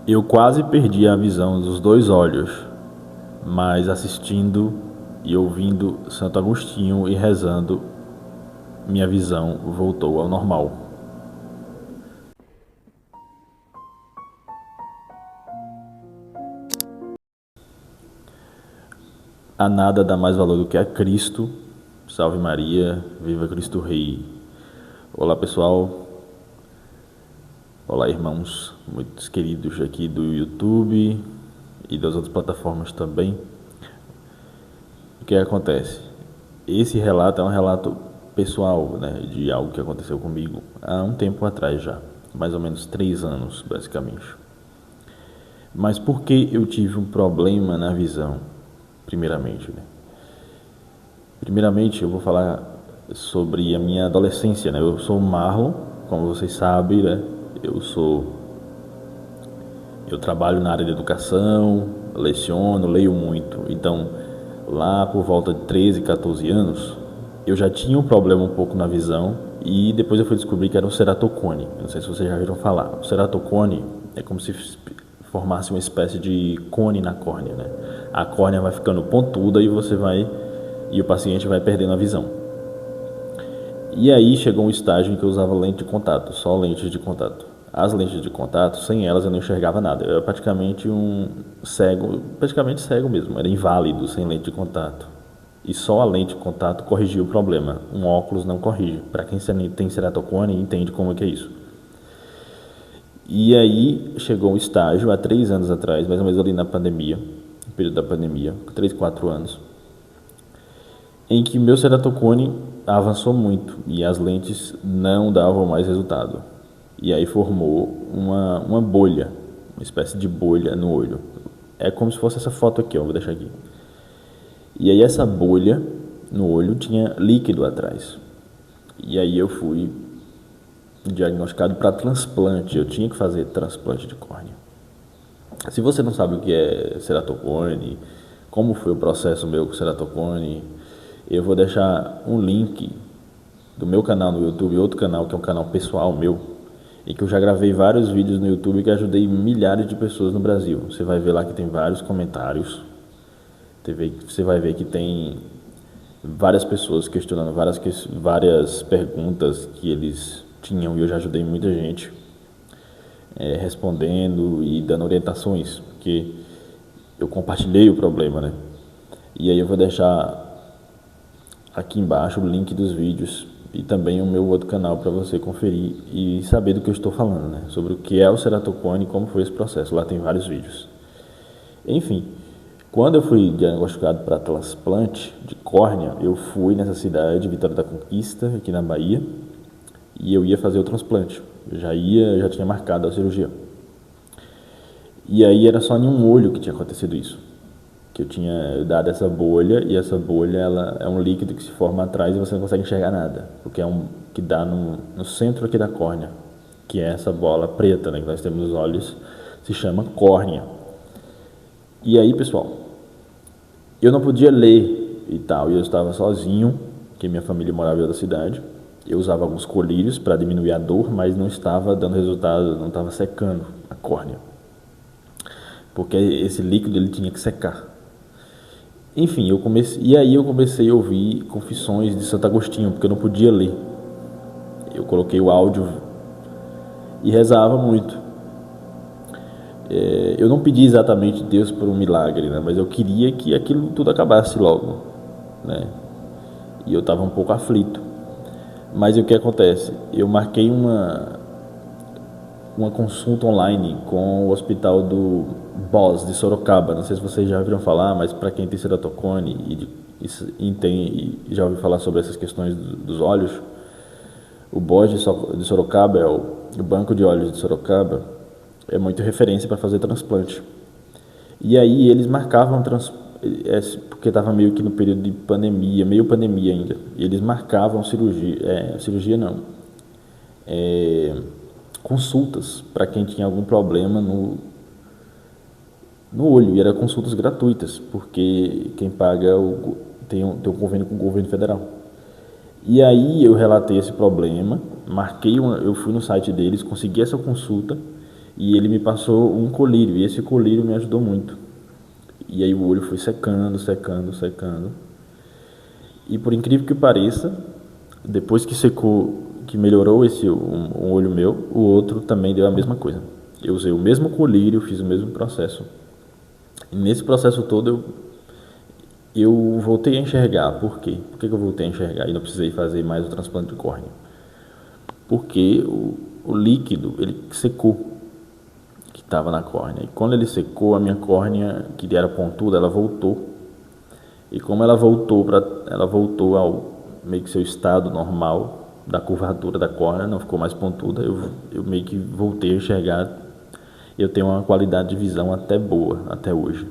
Eu quase perdi a visão dos dois olhos, mas assistindo e ouvindo Santo Agostinho e rezando, minha visão voltou ao normal. A nada dá mais valor do que a Cristo. Salve Maria, viva Cristo Rei. Olá pessoal, olá irmãos, muitos queridos aqui do YouTube e das outras plataformas também. O que acontece? Esse relato é um relato pessoal, né, de algo que aconteceu comigo há um tempo atrás já, mais ou menos 3 anos basicamente. Mas por que eu tive um problema na visão, primeiramente, né? Primeiramente eu vou falar sobre a minha adolescência, né? Eu sou Marlon, como vocês sabem, né? Eu trabalho na área de educação, leciono, leio muito. Então, lá por volta de 13, 14 anos, eu já tinha um problema um pouco na visão e depois eu fui descobrir que era o ceratocone. Eu não sei se vocês já viram falar. O ceratocone é como se formasse uma espécie de cone na córnea, né? A córnea vai ficando pontuda e o paciente vai perdendo a visão. E aí chegou um estágio em que eu usava lente de contato, só lentes de contato. As lentes de contato, sem elas eu não enxergava nada. Eu era praticamente um cego, praticamente cego mesmo, era inválido sem lente de contato. E só a lente de contato corrigia o problema. Um óculos não corrige. Para quem tem ceratocone, entende como é que é isso. E aí chegou um estágio, há 3 anos atrás, mais ou menos ali na pandemia, no período da pandemia, 3, 4 anos, em que meu ceratocone avançou muito e as lentes não davam mais resultado. E aí formou uma bolha, uma espécie de bolha no olho. É como se fosse essa foto aqui, ó, vou deixar aqui. E aí essa bolha no olho tinha líquido atrás. E aí eu fui diagnosticado para transplante. Eu tinha que fazer transplante de córnea. Se você não sabe o que é ceratocone, como foi o processo meu com ceratocone, eu vou deixar um link do meu canal no YouTube, outro canal que é um canal pessoal meu, e que eu já gravei vários vídeos no YouTube que ajudei milhares de pessoas no Brasil. Você vai ver lá que tem vários comentários, você vai ver que tem várias pessoas questionando várias perguntas que eles tinham e eu já ajudei muita gente respondendo e dando orientações, porque eu compartilhei o problema, né? E aí eu vou deixar aqui embaixo o link dos vídeos e também o meu outro canal para você conferir e saber do que eu estou falando, né? Sobre o que é o ceratocone e como foi esse processo. Lá tem vários vídeos. Enfim, quando eu fui diagnosticado para transplante de córnea, eu fui nessa cidade, Vitória da Conquista, aqui na Bahia, e eu ia fazer o transplante. Eu já tinha marcado a cirurgia. E aí era só em um olho que tinha acontecido isso. Que eu tinha dado essa bolha, e essa bolha ela é um líquido que se forma atrás e você não consegue enxergar nada, porque é um que dá no centro aqui da córnea, que é essa bola preta, né, que nós temos nos olhos, se chama córnea. E aí, pessoal, eu não podia ler e tal, e eu estava sozinho, que minha família morava em outra cidade. Eu usava alguns colírios para diminuir a dor, mas não estava dando resultado, não estava secando a córnea, porque esse líquido ele tinha que secar. Enfim, eu comecei a ouvir confissões de Santo Agostinho, porque eu não podia ler. Eu coloquei o áudio e rezava muito. Eu não pedi exatamente a Deus por um milagre, né? Mas eu queria que aquilo tudo acabasse logo, né? E eu estava um pouco aflito. Mas o que acontece? Eu marquei uma consulta online com o hospital do BOS de Sorocaba. Não sei se vocês já ouviram falar, mas para quem tem ceratocone e já ouviu falar sobre essas questões dos olhos, o BOS de Sorocaba, o Banco de Olhos de Sorocaba, é muito referência para fazer transplante. E aí eles marcavam porque estava meio que no período de pandemia, meio pandemia ainda, e eles marcavam cirurgia não, consultas para quem tinha algum problema no olho, e eram consultas gratuitas, porque quem paga tem um convênio com o governo federal. E aí eu relatei esse problema, eu fui no site deles, consegui essa consulta, E ele me passou um colírio, e esse colírio me ajudou muito. E aí o olho foi secando, secando, secando. E por incrível que pareça, depois que secou, que melhorou um olho meu, o outro também deu a mesma coisa. Eu usei o mesmo colírio, fiz o mesmo processo. E nesse processo todo eu voltei a enxergar. Por quê? Por que eu voltei a enxergar e não precisei fazer mais o transplante de córnea? Porque o líquido, ele secou, que estava na córnea. E quando ele secou, a minha córnea, que era pontuda, ela voltou. E como ela voltou ao meio que seu estado normal da curvatura da córnea, não ficou mais pontuda, eu meio que voltei a enxergar. Eu tenho uma qualidade de visão até boa, até hoje.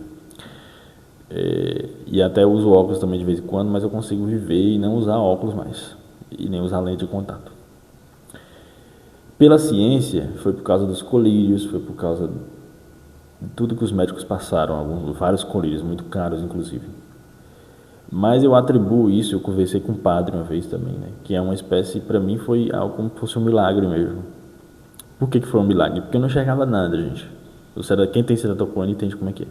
E até uso óculos também de vez em quando, mas eu consigo viver e não usar óculos mais, e nem usar lente de contato. Pela ciência, foi por causa dos colírios, foi por causa de tudo que os médicos passaram, vários colírios, muito caros inclusive. Mas eu atribuo isso, eu conversei com um padre uma vez também, né? Que é uma espécie, para mim foi algo como se fosse um milagre mesmo. Por que foi um milagre? Porque eu não enxergava nada, gente. Quem tem ceratocone entende como é que é.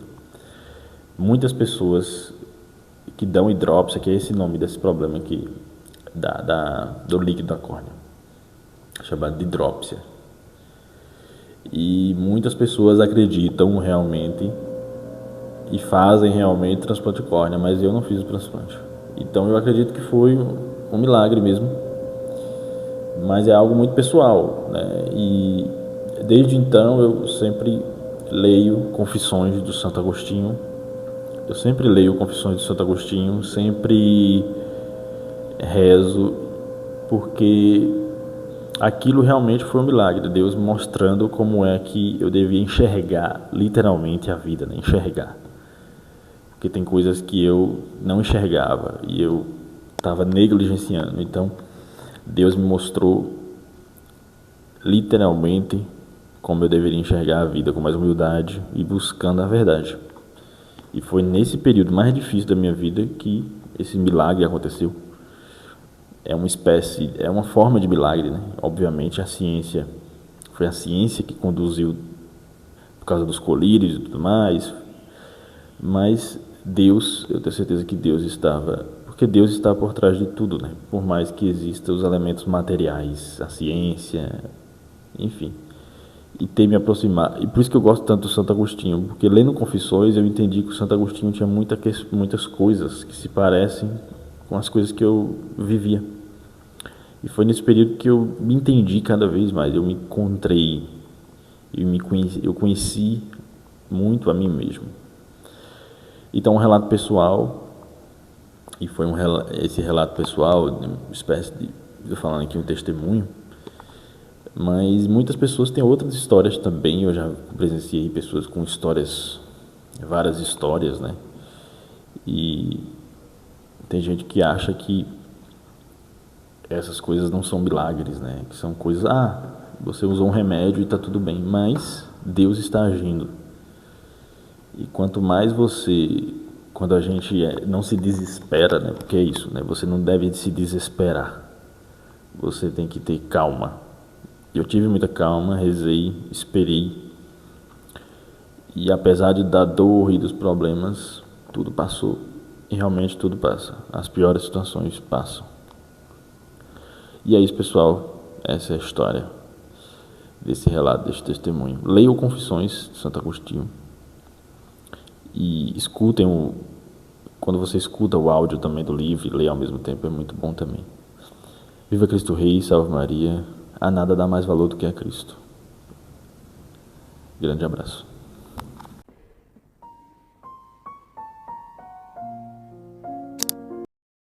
Muitas pessoas que dão hidrópsia, que é esse nome desse problema aqui, do líquido da córnea, chamado de hidrópsia. E muitas pessoas acreditam realmente e fazem realmente transplante de córnea, mas eu não fiz o transplante. Então eu acredito que foi um milagre mesmo, mas é algo muito pessoal, né? E desde então eu sempre leio Confissões do Santo Agostinho. Eu sempre leio Confissões do Santo Agostinho, sempre rezo, porque aquilo realmente foi um milagre, Deus mostrando como é que eu devia enxergar literalmente a vida, né? Enxergar. Porque tem coisas que eu não enxergava e eu estava negligenciando. Então, Deus me mostrou literalmente como eu deveria enxergar a vida, com mais humildade e buscando a verdade. E foi nesse período mais difícil da minha vida que esse milagre aconteceu. É uma forma de milagre, né? Obviamente foi a ciência que conduziu por causa dos colírios e tudo mais, mas Deus, eu tenho certeza que porque Deus está por trás de tudo, né? Por mais que existam os elementos materiais, a ciência, enfim. E ter me aproximado, e por isso que eu gosto tanto do Santo Agostinho, porque lendo Confissões eu entendi que o Santo Agostinho tinha muitas coisas que se parecem com as coisas que eu vivia. E foi nesse período que eu me entendi cada vez mais, eu me encontrei, eu conheci muito a mim mesmo. Então, um relato pessoal, e foi esse relato pessoal, uma espécie de, eu falando aqui um testemunho, mas muitas pessoas têm outras histórias também. Eu já presenciei pessoas com várias histórias, né? E tem gente que acha que essas coisas não são milagres, né? Que são coisas, você usou um remédio e está tudo bem, mas Deus está agindo. E quanto mais quando a gente não se desespera, né? Porque é isso, né? Você não deve se desesperar. Você tem que ter calma. Eu tive muita calma, rezei, esperei. E apesar da dor e dos problemas, tudo passou. E realmente tudo passa. As piores situações passam. E é isso, pessoal. Essa é a história desse relato, desse testemunho. Leiam Confissões de Santo Agostinho. E escutem quando você escuta o áudio também do livro e lê ao mesmo tempo, é muito bom também. Viva Cristo Rei, salve Maria. A nada dá mais valor do que a Cristo. Grande abraço.